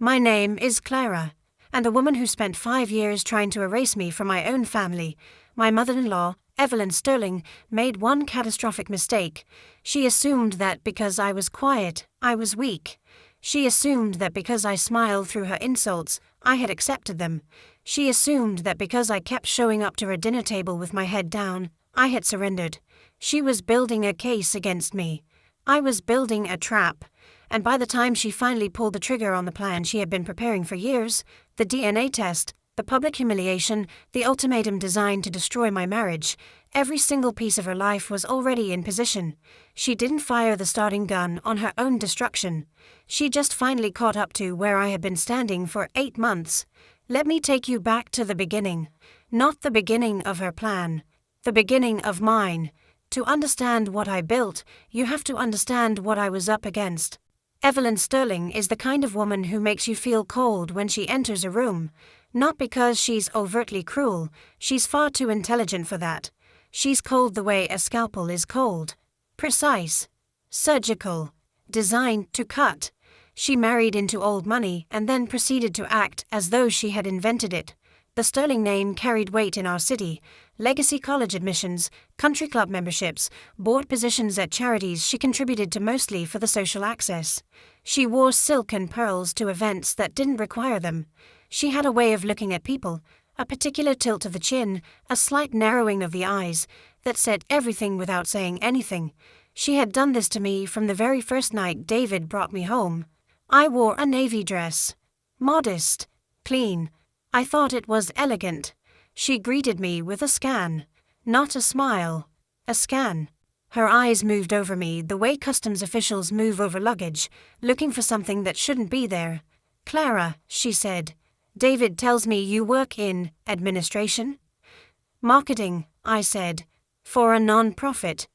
My name is Clara, and the woman who spent 5 years trying to erase me from my own family, my mother-in-law, Evelyn Sterling, made one catastrophic mistake. She assumed that because I was quiet, I was weak. She assumed that because I smiled through her insults, I had accepted them. She assumed that because I kept showing up to her dinner table with my head down, I had surrendered. She was building a case against me. I was building a trap. And by the time she finally pulled the trigger on the plan she had been preparing for years, the DNA test, the public humiliation, the ultimatum designed to destroy my marriage, every single piece of her life was already in position. She didn't fire the starting gun on her own destruction. She just finally caught up to where I had been standing for 8 months. Let me take you back to the beginning. Not the beginning of her plan. The beginning of mine. To understand what I built, you have to understand what I was up against. Evelyn Sterling is the kind of woman who makes you feel cold when she enters a room. Not because she's overtly cruel, she's far too intelligent for that. She's cold the way a scalpel is cold. Precise. Surgical. Designed to cut. She married into old money and then proceeded to act as though she had invented it. The Sterling name carried weight in our city. Legacy college admissions, country club memberships, board positions at charities she contributed to mostly for the social access. She wore silk and pearls to events that didn't require them. She had a way of looking at people, a particular tilt of the chin, a slight narrowing of the eyes, that said everything without saying anything. She had done this to me from the very first night David brought me home. I wore a navy dress. Modest. Clean. I thought it was elegant. She greeted me with a scan. Not a smile. A scan. Her eyes moved over me the way customs officials move over luggage, looking for something that shouldn't be there. "Clara," she said, "David tells me you work in administration?" "Marketing," I said. "For a non-profit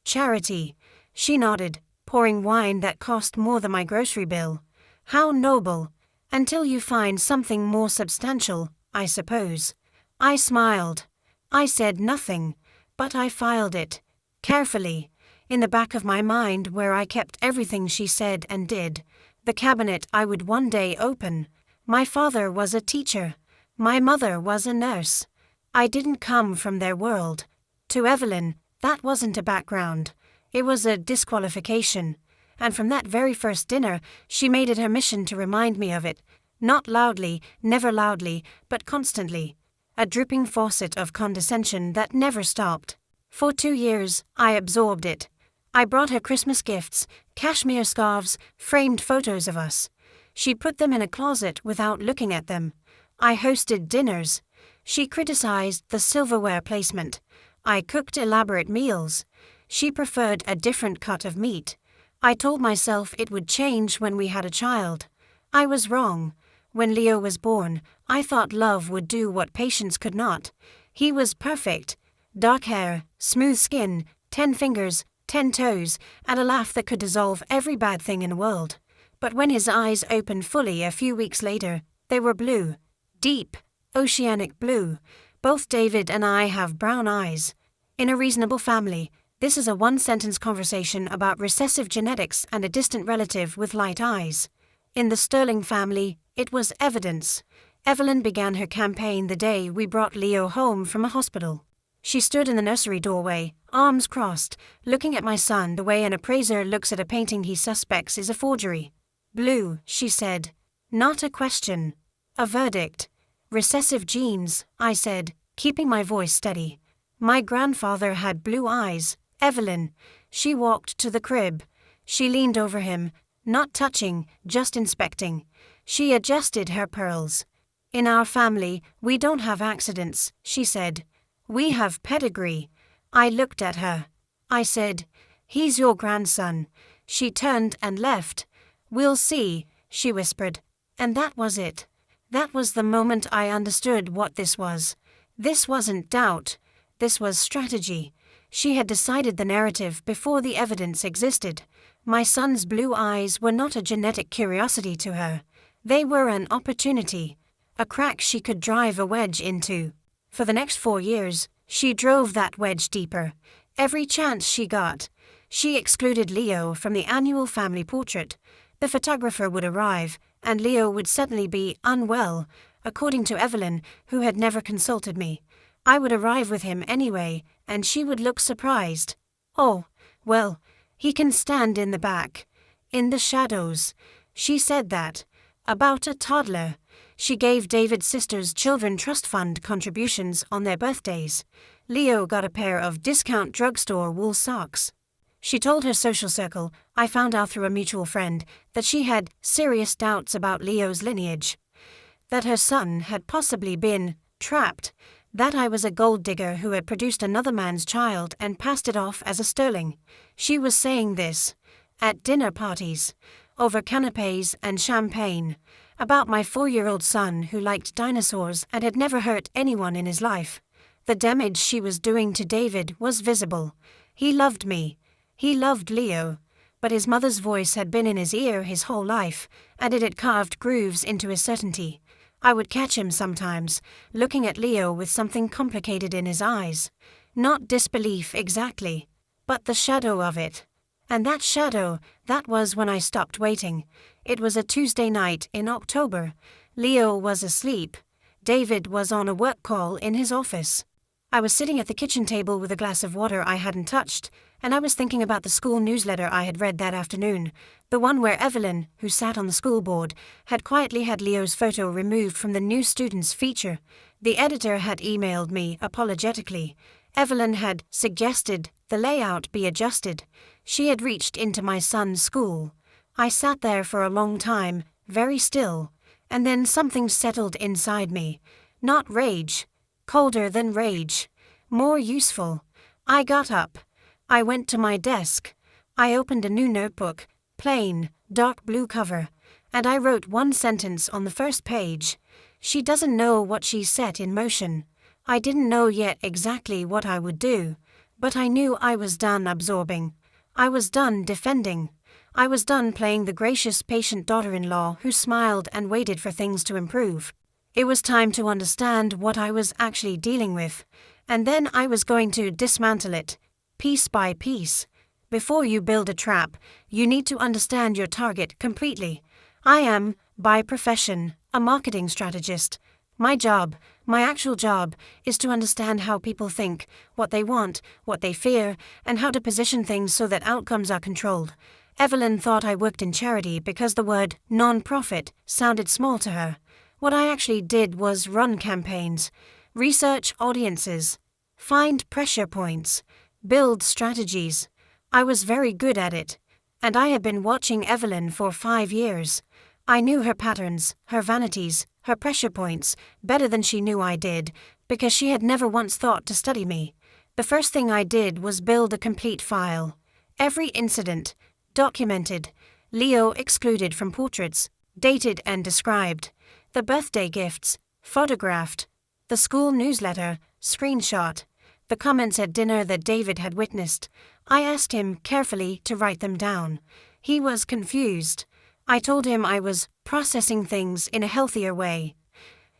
charity." She nodded, pouring wine that cost more than my grocery bill. "How noble. Until you find something more substantial, I suppose." I smiled. I said nothing, but I filed it. Carefully. In the back of my mind where I kept everything she said and did. The cabinet I would one day open. My father was a teacher. My mother was a nurse. I didn't come from their world. To Evelyn, that wasn't a background. It was a disqualification. And from that very first dinner, she made it her mission to remind me of it. Not loudly, never loudly, but constantly. A dripping faucet of condescension that never stopped. For 2 years, I absorbed it. I brought her Christmas gifts, cashmere scarves, framed photos of us. She put them in a closet without looking at them. I hosted dinners. She criticized the silverware placement. I cooked elaborate meals. She preferred a different cut of meat. I told myself it would change when we had a child. I was wrong. When Leo was born, I thought love would do what patience could not. He was perfect. Dark hair, smooth skin, 10 fingers, 10 toes, and a laugh that could dissolve every bad thing in the world. But when his eyes opened fully a few weeks later, they were blue. Deep, oceanic blue. Both David and I have brown eyes. In a reasonable family, this is a one-sentence conversation about recessive genetics and a distant relative with light eyes. In the Sterling family, it was evidence. Evelyn began her campaign the day we brought Leo home from a hospital. She stood in the nursery doorway, arms crossed, looking at my son the way an appraiser looks at a painting he suspects is a forgery. "Blue," she said. Not a question. A verdict. "Recessive genes," I said, keeping my voice steady. "My grandfather had blue eyes, Evelyn." She walked to the crib. She leaned over him, not touching, just inspecting. She adjusted her pearls. "In our family, we don't have accidents," she said. "We have pedigree." I looked at her. I said, "He's your grandson." She turned and left. "We'll see," she whispered. And that was it. That was the moment I understood what this was. This wasn't doubt. This was strategy. She had decided the narrative before the evidence existed. My son's blue eyes were not a genetic curiosity to her. They were an opportunity. A crack she could drive a wedge into. For the next 4 years, she drove that wedge deeper. Every chance she got. She excluded Leo from the annual family portrait. The photographer would arrive, and Leo would suddenly be unwell, according to Evelyn, who had never consulted me. I would arrive with him anyway, and she would look surprised. "Oh, well, he can stand in the back, in the shadows." She said that. About a toddler. She gave David's sister's children trust fund contributions on their birthdays. Leo got a pair of discount drugstore wool socks. She told her social circle, I found out through a mutual friend, that she had serious doubts about Leo's lineage. That her son had possibly been trapped. That I was a gold digger who had produced another man's child and passed it off as a sterling. She was saying this at dinner parties, over canapes and champagne, about my 4-year-old son who liked dinosaurs and had never hurt anyone in his life. The damage she was doing to David was visible. He loved me. He loved Leo. But his mother's voice had been in his ear his whole life, and it had carved grooves into his certainty. I would catch him sometimes, looking at Leo with something complicated in his eyes. Not disbelief exactly, but the shadow of it. And that shadow, that was when I stopped waiting. It was a Tuesday night in October. Leo was asleep. David was on a work call in his office. I was sitting at the kitchen table with a glass of water I hadn't touched, and I was thinking about the school newsletter I had read that afternoon, the one where Evelyn, who sat on the school board, had quietly had Leo's photo removed from the new students feature. The editor had emailed me apologetically. Evelyn had suggested the layout be adjusted. She had reached into my son's school. I sat there for a long time, very still, and then something settled inside me. Not rage. Colder than rage. More useful. I got up. I went to my desk. I opened a new notebook, plain, dark blue cover, and I wrote one sentence on the first page. She doesn't know what she's set in motion. I didn't know yet exactly what I would do, but I knew I was done absorbing. I was done defending. I was done playing the gracious, patient daughter-in-law who smiled and waited for things to improve. It was time to understand what I was actually dealing with, and then I was going to dismantle it, piece by piece. Before you build a trap, you need to understand your target completely. I am, by profession, a marketing strategist. My job, my actual job, is to understand how people think, what they want, what they fear, and how to position things so that outcomes are controlled. Evelyn thought I worked in charity because the word non-profit sounded small to her. What I actually did was run campaigns, research audiences, find pressure points, build strategies. I was very good at it, and I had been watching Evelyn for 5 years. I knew her patterns, her vanities, her pressure points, better than she knew I did, because she had never once thought to study me. The first thing I did was build a complete file. Every incident, documented, Leo excluded from portraits, dated and described. The birthday gifts, photographed. The school newsletter, screenshot. The comments at dinner that David had witnessed. I asked him carefully to write them down. He was confused. I told him I was processing things in a healthier way.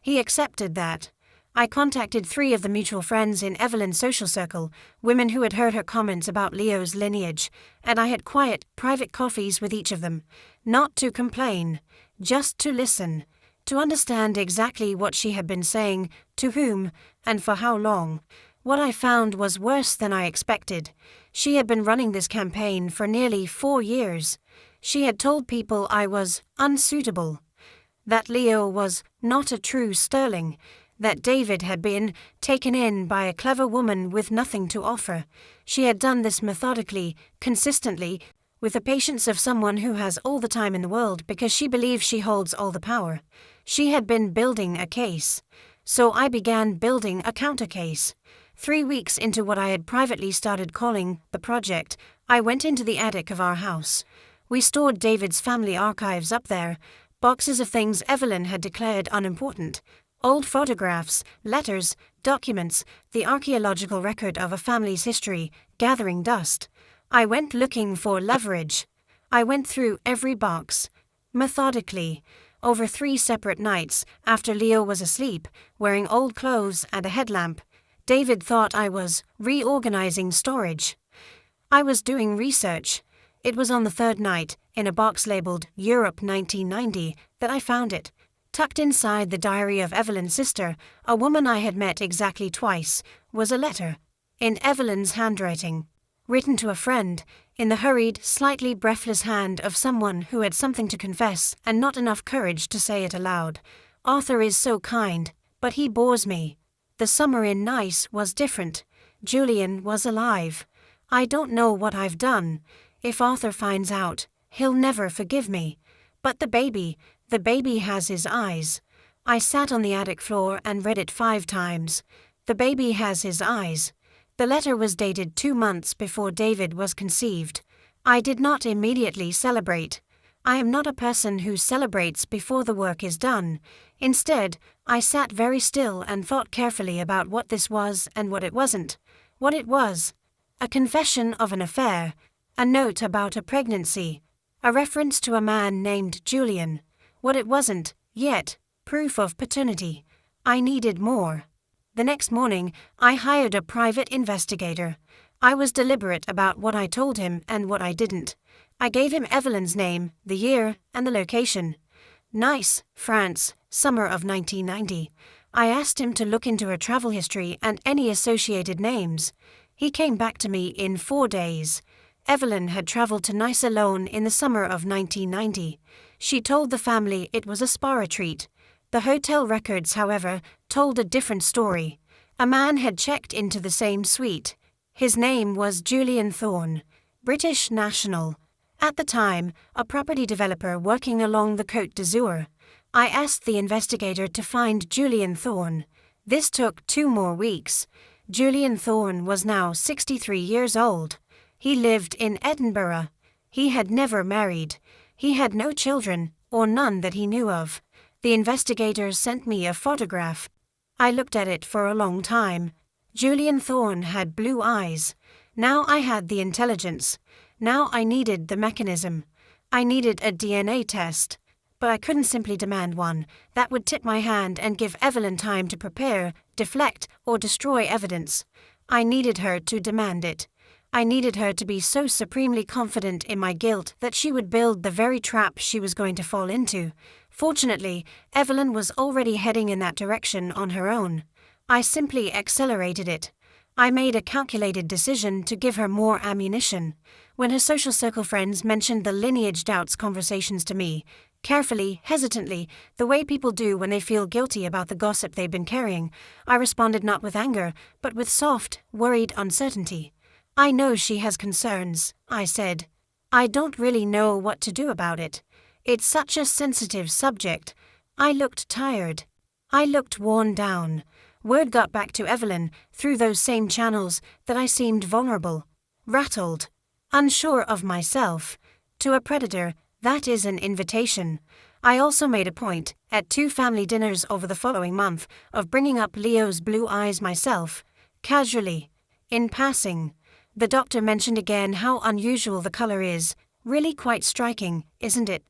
He accepted that. I contacted 3 of the mutual friends in Evelyn's social circle, women who had heard her comments about Leo's lineage, and I had quiet, private coffees with each of them. Not to complain, just to listen. To understand exactly what she had been saying, to whom, and for how long. What I found was worse than I expected. She had been running this campaign for nearly 4 years. She had told people I was unsuitable, that Leo was not a true sterling, that David had been taken in by a clever woman with nothing to offer. She had done this methodically, consistently, with the patience of someone who has all the time in the world because she believes she holds all the power. She had been building a case. So I began building a counter-case. 3 weeks into what I had privately started calling the project, I went into the attic of our house. We stored David's family archives up there, boxes of things Evelyn had declared unimportant, old photographs, letters, documents, the archaeological record of a family's history, gathering dust. I went looking for leverage. I went through every box, methodically, over 3 separate nights, after Leo was asleep, wearing old clothes and a headlamp. David thought I was reorganizing storage. I was doing research. It was on the 3rd night, in a box labeled Europe 1990, that I found it. Tucked inside the diary of Evelyn's sister, a woman I had met exactly twice, was a letter. In Evelyn's handwriting. Written to a friend, in the hurried, slightly breathless hand of someone who had something to confess and not enough courage to say it aloud. Arthur is so kind, but he bores me. The summer in Nice was different. Julian was alive. I don't know what I've done. If Arthur finds out, he'll never forgive me. But the baby has his eyes. I sat on the attic floor and read it 5 times. The baby has his eyes. The letter was dated 2 months before David was conceived. I did not immediately celebrate. I am not a person who celebrates before the work is done. Instead, I sat very still and thought carefully about what this was and what it wasn't. What it was. A confession of an affair. A note about a pregnancy. A reference to a man named Julian. What it wasn't, yet, proof of paternity. I needed more. The next morning, I hired a private investigator. I was deliberate about what I told him and what I didn't. I gave him Evelyn's name, the year, and the location. Nice, France, summer of 1990. I asked him to look into her travel history and any associated names. He came back to me in 4 days. Evelyn had traveled to Nice alone in the summer of 1990. She told the family it was a spa retreat. The hotel records, however, told a different story. A man had checked into the same suite. His name was Julian Thorne, British national. At the time, a property developer working along the Côte d'Azur. I asked the investigator to find Julian Thorne. This took 2 more weeks. Julian Thorne was now 63 years old. He lived in Edinburgh. He had never married. He had no children, or none that he knew of. The investigator sent me a photograph. I looked at it for a long time. Julian Thorne had blue eyes. Now I had the intelligence. Now I needed the mechanism. I needed a DNA test. But I couldn't simply demand one. That would tip my hand and give Evelyn time to prepare, deflect, or destroy evidence. I needed her to demand it. I needed her to be so supremely confident in my guilt that she would build the very trap she was going to fall into. Fortunately, Evelyn was already heading in that direction on her own. I simply accelerated it. I made a calculated decision to give her more ammunition. When her social circle friends mentioned the lineage doubts conversations to me, carefully, hesitantly, the way people do when they feel guilty about the gossip they've been carrying, I responded not with anger, but with soft, worried uncertainty. I know she has concerns, I said. I don't really know what to do about it. It's such a sensitive subject. I looked tired. I looked worn down. Word got back to Evelyn, through those same channels, that I seemed vulnerable, rattled, unsure of myself. To a predator, that is an invitation. I also made a point, at 2 family dinners over the following month, of bringing up Leo's blue eyes myself, casually, in passing. The doctor mentioned again how unusual the color is. Really quite striking, isn't it?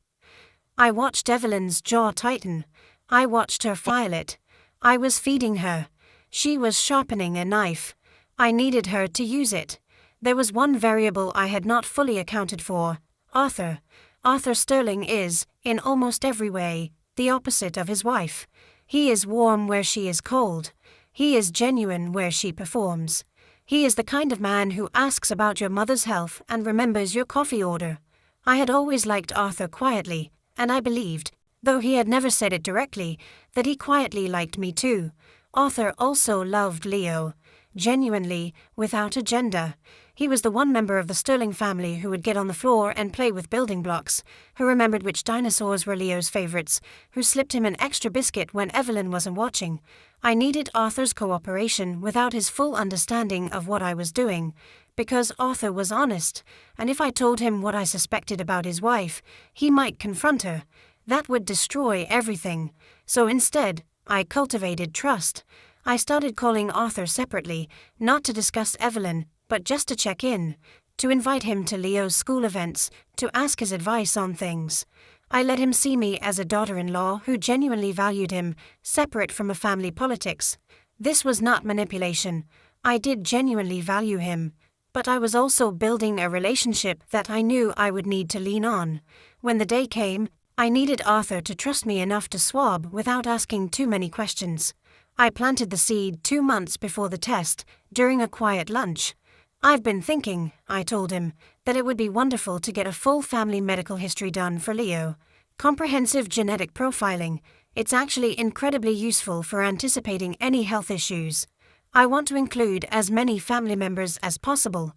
I watched Evelyn's jaw tighten. I watched her file it. I was feeding her. She was sharpening a knife. I needed her to use it. There was one variable I had not fully accounted for. Arthur. Arthur Sterling is, in almost every way, the opposite of his wife. He is warm where she is cold. He is genuine where she performs. He is the kind of man who asks about your mother's health and remembers your coffee order. I had always liked Arthur quietly, and I believed, though he had never said it directly, that he quietly liked me too. Arthur also loved Leo, genuinely, without agenda. He was the one member of the Sterling family who would get on the floor and play with building blocks, who remembered which dinosaurs were Leo's favorites, who slipped him an extra biscuit when Evelyn wasn't watching. I needed Arthur's cooperation without his full understanding of what I was doing, because Arthur was honest, and if I told him what I suspected about his wife, he might confront her. That would destroy everything. So instead, I cultivated trust. I started calling Arthur separately, not to discuss Evelyn, but just to check in, to invite him to Leo's school events, to ask his advice on things. I let him see me as a daughter-in-law who genuinely valued him, separate from a family politics. This was not manipulation. I did genuinely value him. But I was also building a relationship that I knew I would need to lean on. When the day came, I needed Arthur to trust me enough to swab without asking too many questions. I planted the seed 2 months before the test, during a quiet lunch. I've been thinking, I told him, that it would be wonderful to get a full family medical history done for Leo. Comprehensive genetic profiling. It's actually incredibly useful for anticipating any health issues. I want to include as many family members as possible.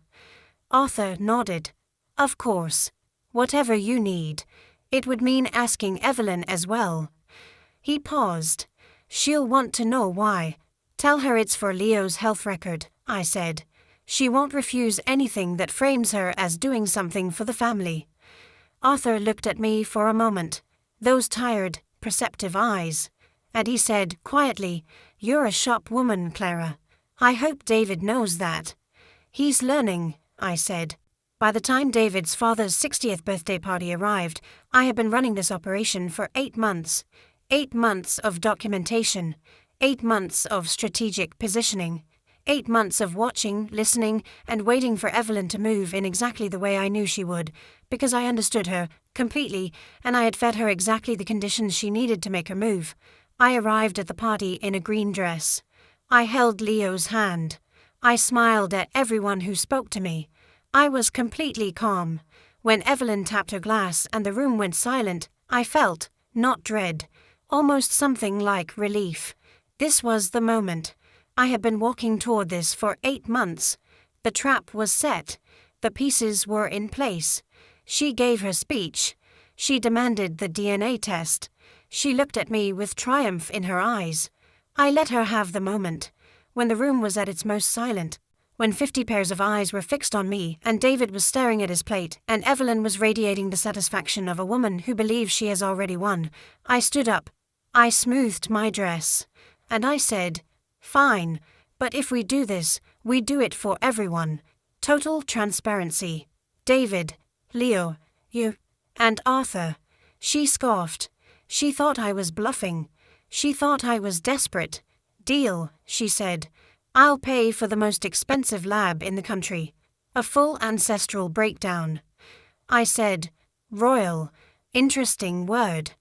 Arthur nodded. Of course. Whatever you need. It would mean asking Evelyn as well. He paused. She'll want to know why. Tell her it's for Leo's health record, I said. She won't refuse anything that frames her as doing something for the family. Arthur looked at me for a moment, those tired, perceptive eyes, and he said quietly, "You're a sharp woman, Clara. I hope David knows that." "He's learning," I said. By the time David's father's 60th birthday party arrived, I had been running this operation for 8 months. 8 months of documentation, 8 months of strategic positioning, 8 months of watching, listening, and waiting for Evelyn to move in exactly the way I knew she would, because I understood her completely, and I had fed her exactly the conditions she needed to make her move. I arrived at the party in a green dress. I held Leo's hand. I smiled at everyone who spoke to me. I was completely calm. When Evelyn tapped her glass and the room went silent, I felt, not dread, almost something like relief. This was the moment. I had been walking toward this for 8 months. The trap was set. The pieces were in place. She gave her speech. She demanded the DNA test. She looked at me with triumph in her eyes. I let her have the moment. When the room was at its most silent, when 50 pairs of eyes were fixed on me and David was staring at his plate and Evelyn was radiating the satisfaction of a woman who believes she has already won, I stood up. I smoothed my dress. And I said, "Fine, but if we do this, we do it for everyone. Total transparency. David, Leo, you, and Arthur." She scoffed. She thought I was bluffing. She thought I was desperate. "Deal," she said. "I'll pay for the most expensive lab in the country. A full ancestral breakdown." I said, "Royal. Interesting word."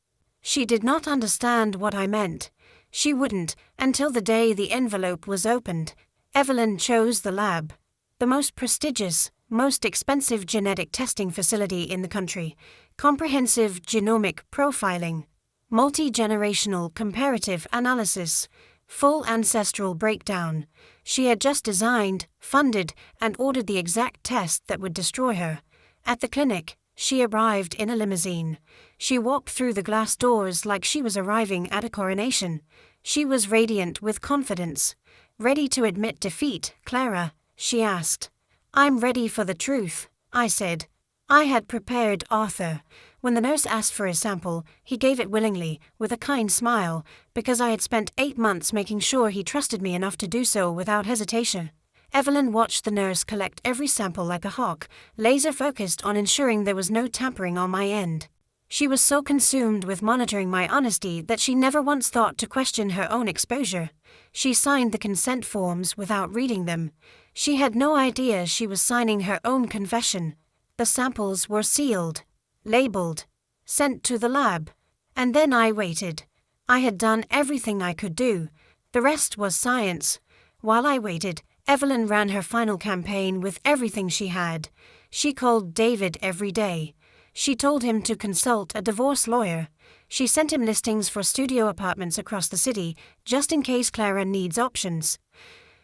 She did not understand what I meant. She wouldn't until the day the envelope was opened. Evelyn chose the lab. The most prestigious, most expensive genetic testing facility in the country. Comprehensive genomic profiling. Multi-generational comparative analysis. Full ancestral breakdown. She had just designed, funded, and ordered the exact test that would destroy her. At the clinic, she arrived in a limousine. She walked through the glass doors like she was arriving at a coronation. She was radiant with confidence. "Ready to admit defeat, Clara?" she asked. "I'm ready for the truth," I said. I had prepared Arthur. When the nurse asked for his sample, he gave it willingly, with a kind smile, because I had spent 8 months making sure he trusted me enough to do so without hesitation. Evelyn watched the nurse collect every sample like a hawk, laser-focused on ensuring there was no tampering on my end. She was so consumed with monitoring my honesty that she never once thought to question her own exposure. She signed the consent forms without reading them. She had no idea she was signing her own confession. The samples were sealed, labeled, sent to the lab. And then I waited. I had done everything I could do. The rest was science. While I waited, Evelyn ran her final campaign with everything she had. She called David every day. She told him to consult a divorce lawyer. She sent him listings for studio apartments across the city, just in case Clara needs options.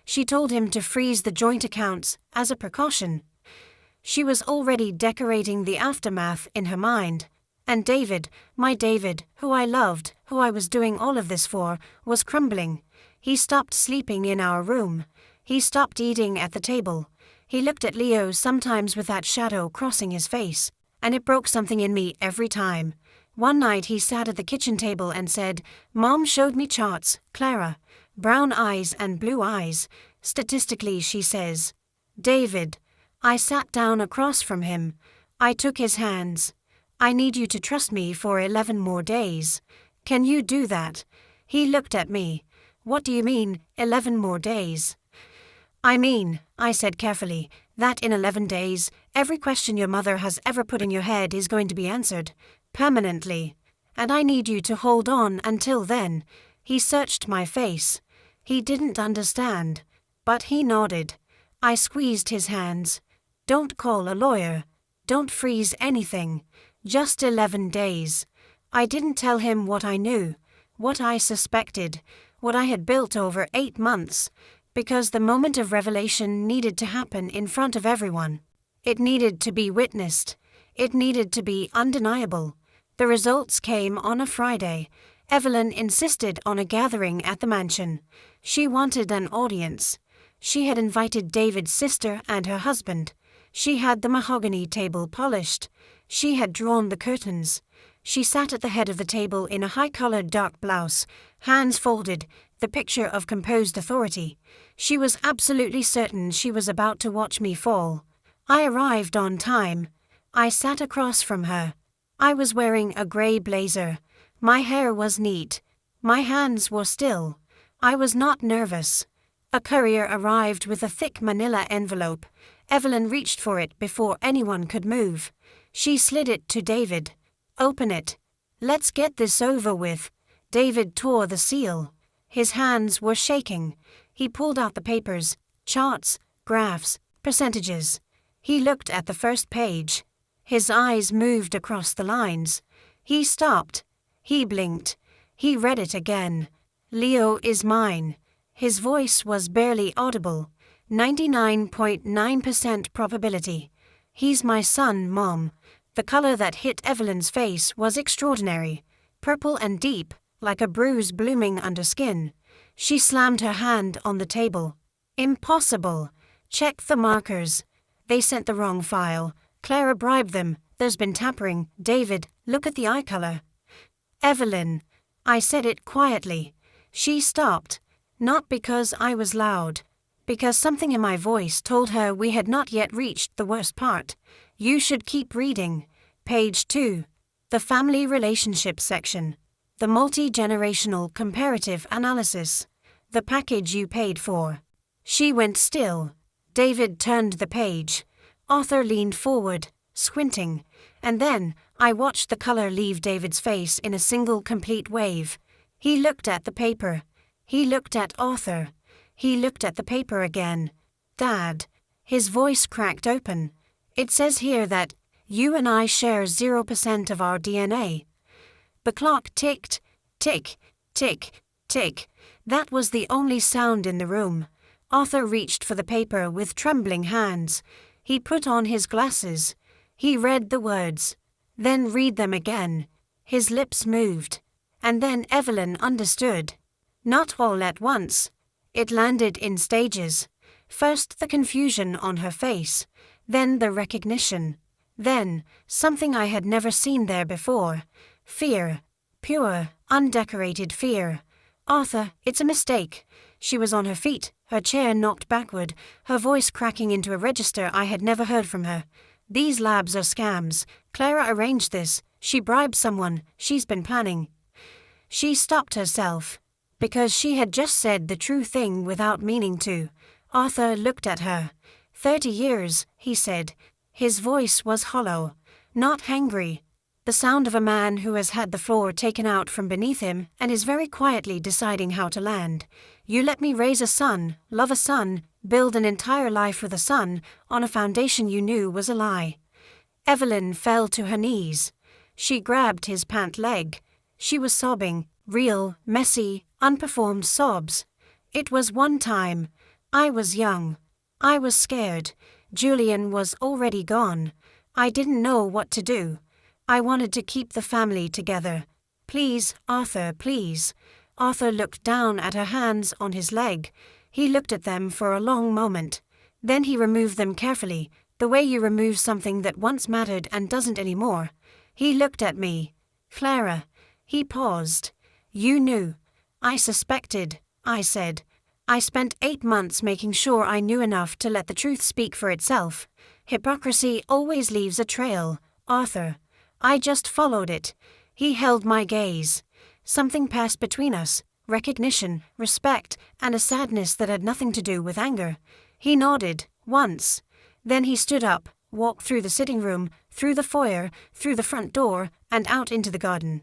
She told him to freeze the joint accounts as a precaution. She was already decorating the aftermath in her mind. And David, my David, who I loved, who I was doing all of this for, was crumbling. He stopped sleeping in our room. He stopped eating at the table. He looked at Leo sometimes with that shadow crossing his face, and it broke something in me every time. One night he sat at the kitchen table and said, "Mom showed me charts, Clara. Brown eyes and blue eyes. Statistically, she says." "David." I sat down across from him. I took his hands. "I need you to trust me for 11 more days. Can you do that?" He looked at me. "What do you mean, 11 more days?" "I mean," I said carefully, "that in 11 days, every question your mother has ever put in your head is going to be answered. Permanently. and I need you to hold on until then." He searched my face. He didn't understand, but he nodded. I squeezed his hands. "Don't call a lawyer. Don't freeze anything. Just 11 days. I didn't tell him what I knew, what I suspected, what I had built over 8 months, because the moment of revelation needed to happen in front of everyone. It needed to be witnessed. It needed to be undeniable. The results came on a Friday. Evelyn insisted on a gathering at the mansion. She wanted an audience. She had invited David's sister and her husband. She had the mahogany table polished. She had drawn the curtains. She sat at the head of the table in a high-collared dark blouse, hands folded, the picture of composed authority. She was absolutely certain she was about to watch me fall. I arrived on time. I sat across from her. I was wearing a grey blazer. My hair was neat. My hands were still. I was not nervous. A courier arrived with a thick manila envelope. Evelyn reached for it before anyone could move. She slid it to David. "Open it. Let's get this over with." David tore the seal. His hands were shaking. He pulled out the papers, charts, graphs, percentages. He looked at the first page. His eyes moved across the lines. He stopped. He blinked. He read it again. "Leo is mine." His voice was barely audible. 99.9% probability. "He's my son, Mom." The color that hit Evelyn's face was extraordinary. Purple and deep, like a bruise blooming under skin. She slammed her hand on the table. "Impossible. Check the markers. They sent the wrong file. Clara bribed them. There's been tampering. David, look at the eye color." "Evelyn." I said it quietly. She stopped. Not because I was loud. Because something in my voice told her we had not yet reached the worst part. "You should keep reading. Page 2. The family relationship section. The multi-generational comparative analysis. The package you paid for." She went still. David turned the page. Arthur leaned forward, squinting, and then I watched the color leave David's face in a single complete wave. He looked at the paper. He looked at Arthur. He looked at the paper again. "Dad." His voice cracked open. "It says here that you and I share 0% of our DNA." The clock ticked. Tick, tick, tick. That was the only sound in the room. Arthur reached for the paper with trembling hands. He put on his glasses. He read the words. Then read them again. His lips moved. And then Evelyn understood. Not all at once. It landed in stages. First the confusion on her face. Then the recognition. Then something I had never seen there before. Fear. Pure, undecorated fear. "Arthur, it's a mistake." She was on her feet, her chair knocked backward, her voice cracking into a register I had never heard from her. "These labs are scams. Clara arranged this. She bribed someone. She's been planning." She stopped herself. Because she had just said the true thing without meaning to. Arthur looked at her. 30 years, he said. His voice was hollow, not hangry. The sound of a man who has had the floor taken out from beneath him and is very quietly deciding how to land. "You let me raise a son, love a son, build an entire life with a son, on a foundation you knew was a lie." Evelyn fell to her knees. She grabbed his pant leg. She was sobbing, real, messy, unperformed sobs. It was one time. I was young. I was scared. Julian was already gone. I didn't know what to do. I wanted to keep the family together. "Please, Arthur, please." Arthur looked down at her hands on his leg. He looked at them for a long moment. Then he removed them carefully, the way you remove something that once mattered and doesn't anymore. He looked at me. "Clara." He paused. "You knew." "I suspected," I said. "I spent 8 months making sure I knew enough to let the truth speak for itself. Hypocrisy always leaves a trail, Arthur. I just followed it." He held my gaze. Something passed between us, recognition, respect, and a sadness that had nothing to do with anger. He nodded, once. Then he stood up, walked through the sitting room, through the foyer, through the front door, and out into the garden.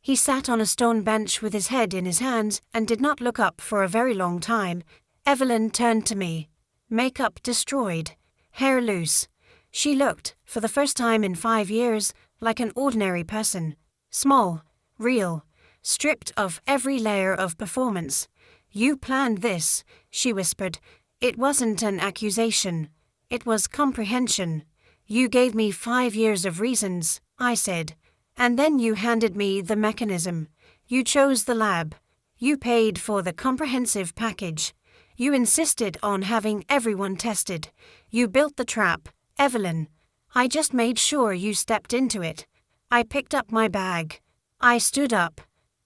He sat on a stone bench with his head in his hands and did not look up for a very long time. Evelyn turned to me. Makeup destroyed. Hair loose. She looked, for the first time in 5 years, like an ordinary person. Small. Real. Stripped of every layer of performance. "You planned this," she whispered. "It wasn't an accusation. It was comprehension. You gave me 5 years of reasons," I said. "And then you handed me the mechanism. You chose the lab. You paid for the comprehensive package. You insisted on having everyone tested. You built the trap, Evelyn. I just made sure you stepped into it." I picked up my bag. I stood up.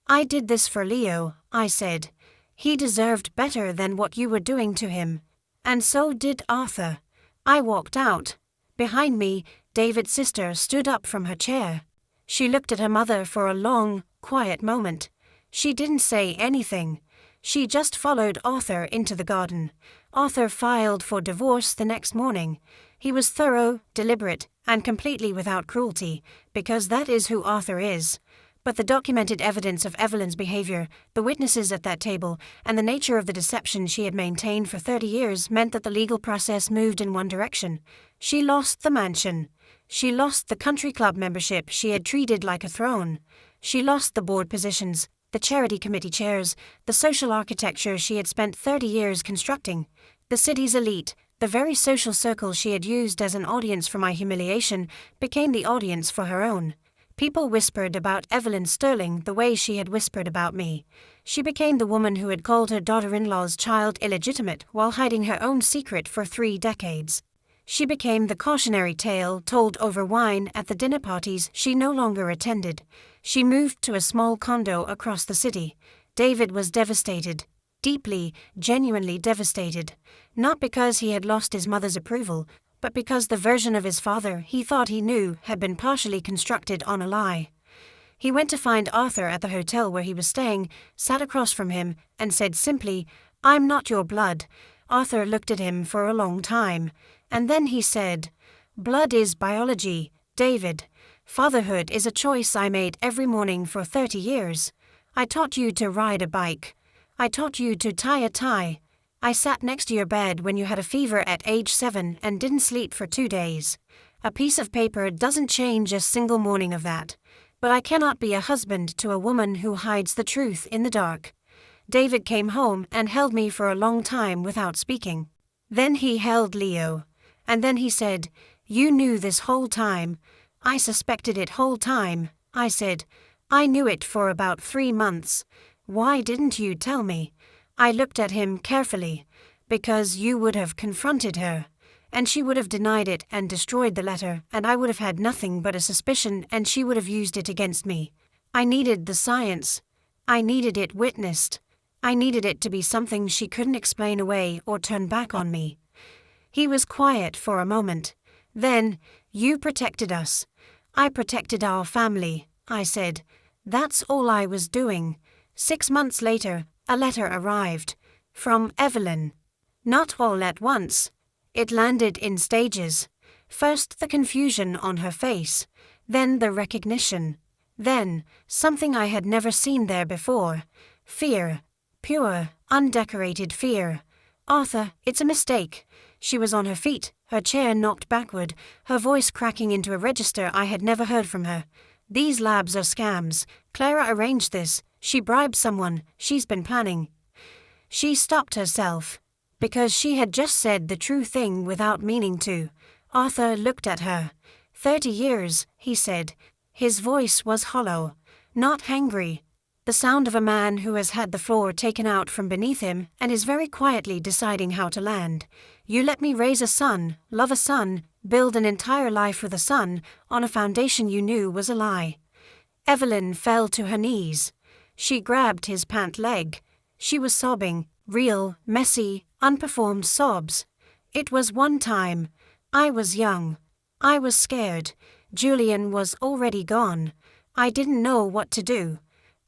"I did this for Leo," I said. "He deserved better than what you were doing to him. And so did Arthur." I walked out. Behind me, David's sister stood up from her chair. She looked at her mother for a long, quiet moment. She didn't say anything. She just followed Arthur into the garden. Arthur filed for divorce the next morning. He was thorough, deliberate, and completely without cruelty, because that is who Arthur is. But the documented evidence of Evelyn's behavior, the witnesses at that table, and the nature of the deception she had maintained for 30 years meant that the legal process moved in one direction. She lost the mansion. She lost the country club membership she had treated like a throne. She lost the board positions, the charity committee chairs, the social architecture she had spent 30 years constructing. The city's elite, the very social circle she had used as an audience for my humiliation, became the audience for her own. People whispered about Evelyn Sterling the way she had whispered about me. She became the woman who had called her daughter-in-law's child illegitimate while hiding her own secret for 3 decades. She became the cautionary tale told over wine at the dinner parties she no longer attended. She moved to a small condo across the city. David was devastated. Deeply, genuinely devastated. Not because he had lost his mother's approval, but because the version of his father he thought he knew had been partially constructed on a lie. He went to find Arthur at the hotel where he was staying, sat across from him, and said simply, "I'm not your blood." Arthur looked at him for a long time, and then he said, "Blood is biology, David. Fatherhood is a choice I made every morning for 30 years. I taught you to ride a bike. I taught you to tie a tie. I sat next to your bed when you had a fever at age 7 and didn't sleep for 2 days. A piece of paper doesn't change a single morning of that. But I cannot be a husband to a woman who hides the truth in the dark." David came home and held me for a long time without speaking. Then he held Leo. And then he said, "You knew this whole time." "I suspected it whole time," I said. "I knew it for about 3 months. Why didn't you tell me?" I looked at him carefully. "Because you would have confronted her. And she would have denied it and destroyed the letter, and I would have had nothing but a suspicion, and she would have used it against me. I needed the science. I needed it witnessed. I needed it to be something she couldn't explain away or turn back on me." He was quiet for a moment. Then, "You protected us. I protected our family," I said. "That's all I was doing." 6 months later, a letter arrived. From Evelyn. Not all at once. It landed in stages. First the confusion on her face. Then the recognition. Then, something I had never seen there before. Fear. Pure, undecorated fear. "Arthur, it's a mistake." She was on her feet, her chair knocked backward, her voice cracking into a register I had never heard from her. "These labs are scams. Clara arranged this. She bribed someone. She's been planning." She stopped herself. Because she had just said the true thing without meaning to. Arthur looked at her. 30 years, he said. His voice was hollow, not hangry. The sound of a man who has had the floor taken out from beneath him and is very quietly deciding how to land. "You let me raise a son, love a son, build an entire life with a son, on a foundation you knew was a lie." Evelyn fell to her knees. She grabbed his pant leg. She was sobbing, real, messy, unperformed sobs. "It was one time. I was young. I was scared. Julian was already gone. I didn't know what to do.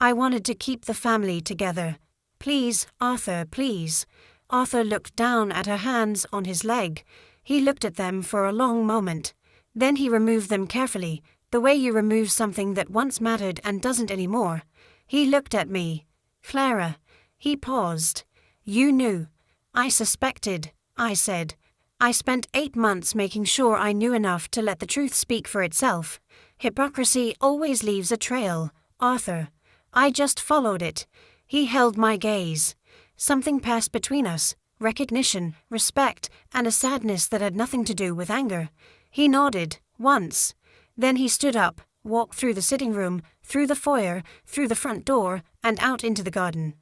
I wanted to keep the family together. Please, Arthur, please." Arthur looked down at her hands on his leg. He looked at them for a long moment. Then he removed them carefully, The way you remove something that once mattered and doesn't anymore. He looked at me. Clara. He paused. You knew. I suspected, I said. I spent 8 months making sure I knew enough to let the truth speak for itself. Hypocrisy always leaves a trail, Arthur. I just followed it. He held my gaze. Something passed between us, recognition, respect, and a sadness that had nothing to do with anger. He nodded, once. Then he stood up, walked through the sitting room, through the foyer, through the front door, and out into the garden.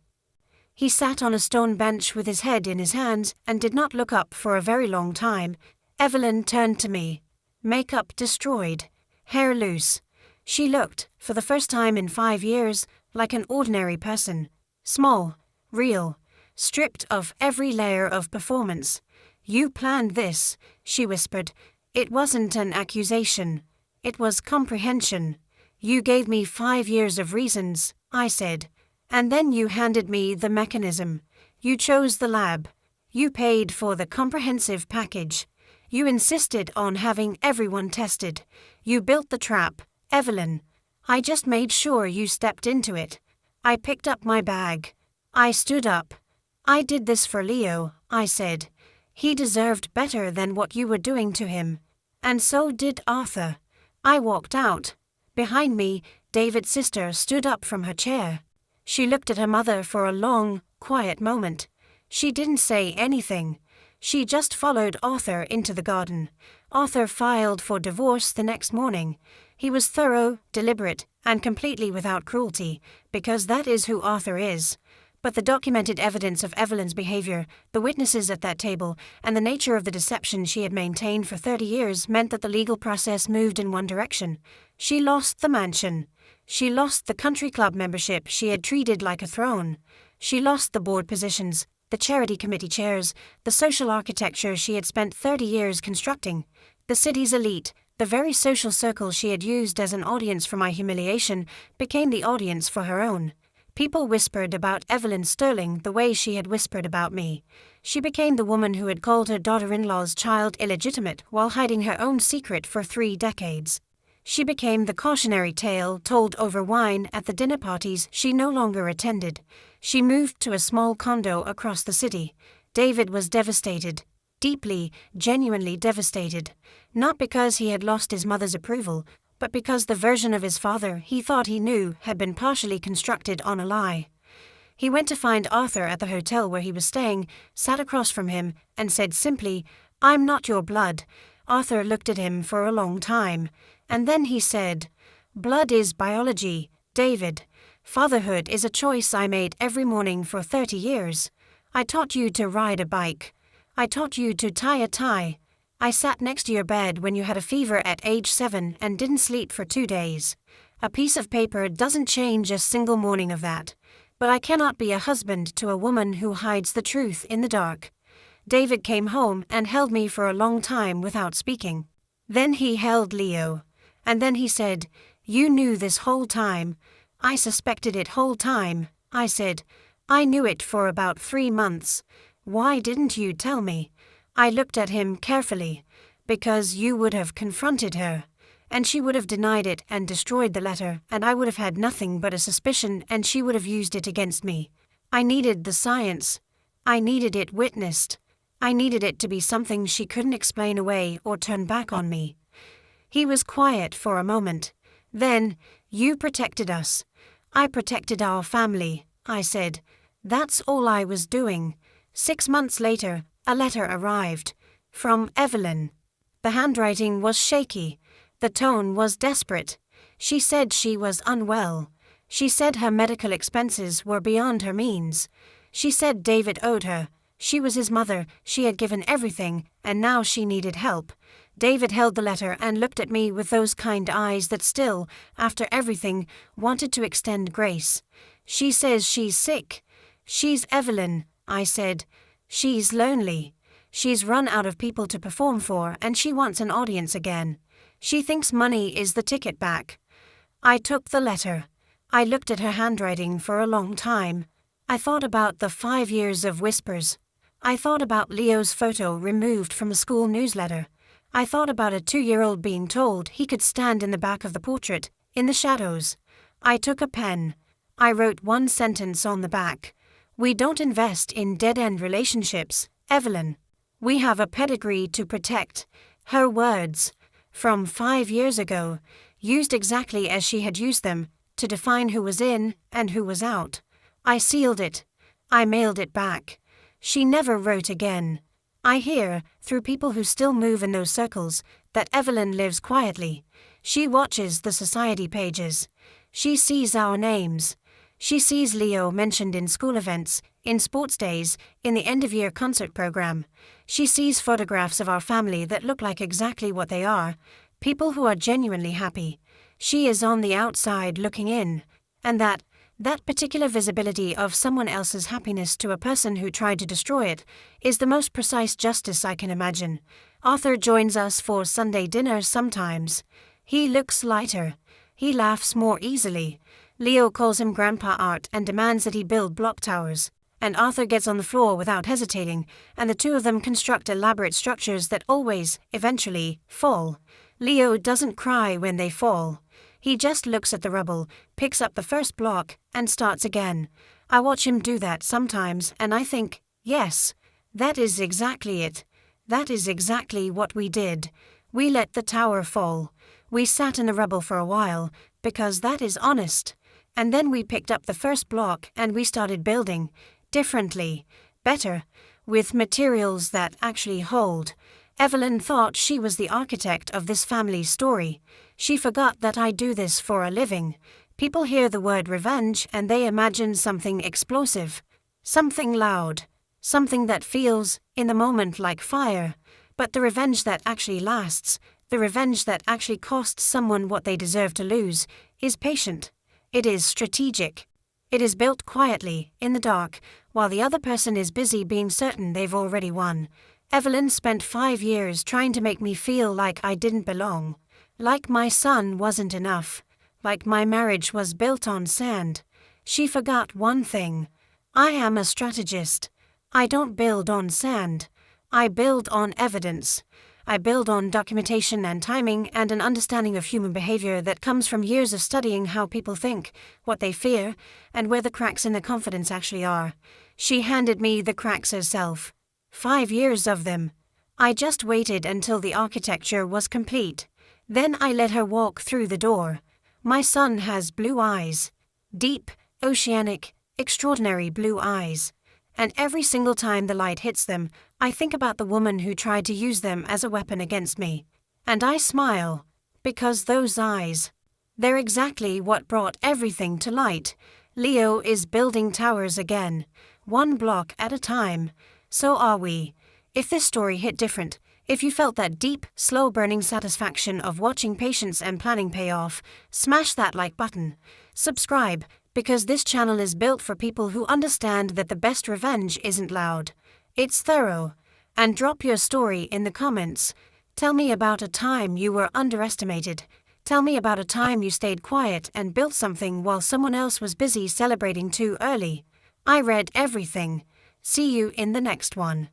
He sat on a stone bench with his head in his hands and did not look up for a very long time. Evelyn turned to me. Makeup destroyed. Hair loose. She looked, for the first time in 5 years, like an ordinary person. Small. Real. Stripped of every layer of performance. You planned this, she whispered. It wasn't an accusation. It was comprehension. You gave me 5 years of reasons, I said. And then you handed me the mechanism. You chose the lab. You paid for the comprehensive package. You insisted on having everyone tested. You built the trap, Evelyn. I just made sure you stepped into it. I picked up my bag. I stood up. I did this for Leo, I said. He deserved better than what you were doing to him. And so did Arthur. I walked out. Behind me, David's sister stood up from her chair. She looked at her mother for a long, quiet moment. She didn't say anything. She just followed Arthur into the garden. Arthur filed for divorce the next morning. He was thorough, deliberate, and completely without cruelty, because that is who Arthur is. But the documented evidence of Evelyn's behavior, the witnesses at that table, and the nature of the deception she had maintained for 30 years meant that the legal process moved in one direction. She lost the mansion. She lost the country club membership she had treated like a throne. She lost the board positions, the charity committee chairs, the social architecture she had spent 30 years constructing. The city's elite, the very social circle she had used as an audience for my humiliation, became the audience for her own. People whispered about Evelyn Sterling the way she had whispered about me. She became the woman who had called her daughter-in-law's child illegitimate while hiding her own secret for 3 decades. She became the cautionary tale told over wine at the dinner parties she no longer attended. She moved to a small condo across the city. David was devastated. Deeply, genuinely devastated. Not because he had lost his mother's approval, but because the version of his father he thought he knew had been partially constructed on a lie. He went to find Arthur at the hotel where he was staying, sat across from him, and said simply, "I'm not your blood." Arthur looked at him for a long time, and then he said, "Blood is biology, David. Fatherhood is a choice I made every morning for 30 years. I taught you to ride a bike. I taught you to tie a tie. I sat next to your bed when you had a fever at age 7 and didn't sleep for 2 days. A piece of paper doesn't change a single morning of that. But I cannot be a husband to a woman who hides the truth in the dark." David came home and held me for a long time without speaking. Then he held Leo. And then he said, "You knew this whole time." "I suspected it whole time," I said. "I knew it for about 3 months. Why didn't you tell me?" I looked at him carefully. "Because you would have confronted her. And she would have denied it and destroyed the letter, and I would have had nothing but a suspicion, and she would have used it against me. I needed the science. I needed it witnessed. I needed it to be something she couldn't explain away or turn back on me." He was quiet for a moment. Then, "You protected us. I protected our family," I said. "That's all I was doing." 6 months later, a letter arrived. From Evelyn. The handwriting was shaky. The tone was desperate. She said she was unwell. She said her medical expenses were beyond her means. She said David owed her. She was his mother, she had given everything, and now she needed help. David held the letter and looked at me with those kind eyes that still, after everything, wanted to extend grace. "She says she's sick." "She's Evelyn," I said. "She's lonely. She's run out of people to perform for, and she wants an audience again. She thinks money is the ticket back." I took the letter. I looked at her handwriting for a long time. I thought about the 5 years of whispers. I thought about Leo's photo removed from a school newsletter. I thought about a 2-year-old being told he could stand in the back of the portrait, in the shadows. I took a pen. I wrote one sentence on the back. We don't invest in dead-end relationships, Evelyn. We have a pedigree to protect. Her words, from 5 years ago, used exactly as she had used them, to define who was in and who was out. I sealed it. I mailed it back. She never wrote again. I hear, through people who still move in those circles, that Evelyn lives quietly. She watches the society pages. She sees our names. She sees Leo mentioned in school events, in sports days, in the end-of-year concert program. She sees photographs of our family that look like exactly what they are, people who are genuinely happy. She is on the outside looking in, and that particular visibility of someone else's happiness to a person who tried to destroy it is the most precise justice I can imagine. Arthur joins us for Sunday dinner sometimes. He looks lighter. He laughs more easily. Leo calls him Grandpa Art and demands that he build block towers. And Arthur gets on the floor without hesitating, and the two of them construct elaborate structures that always, eventually, fall. Leo doesn't cry when they fall. He just looks at the rubble, picks up the first block, and starts again. I watch him do that sometimes, and I think, yes, that is exactly it. That is exactly what we did. We let the tower fall. We sat in the rubble for a while, because that is honest. And then we picked up the first block and we started building, differently, better, with materials that actually hold. Evelyn thought she was the architect of this family's story. She forgot that I do this for a living. People hear the word revenge and they imagine something explosive, something loud, something that feels, in the moment, like fire. But the revenge that actually lasts, the revenge that actually costs someone what they deserve to lose, is patient. It is strategic. It is built quietly, in the dark, while the other person is busy being certain they've already won. Evelyn spent 5 years trying to make me feel like I didn't belong, like my son wasn't enough, like my marriage was built on sand. She forgot one thing. I am a strategist. I don't build on sand. I build on evidence. I build on documentation and timing and an understanding of human behavior that comes from years of studying how people think, what they fear, and where the cracks in their confidence actually are. She handed me the cracks herself. 5 years of them. I just waited until the architecture was complete. Then I let her walk through the door. My son has blue eyes. Deep, oceanic, extraordinary blue eyes. And every single time the light hits them, I think about the woman who tried to use them as a weapon against me. And I smile, because those eyes, they're exactly what brought everything to light. Leo is building towers again, one block at a time. So are we. If this story hit different, if you felt that deep, slow-burning satisfaction of watching patience and planning pay off, smash that like button. Subscribe, because this channel is built for people who understand that the best revenge isn't loud. It's thorough. And drop your story in the comments. Tell me about a time you were underestimated. Tell me about a time you stayed quiet and built something while someone else was busy celebrating too early. I read everything. See you in the next one.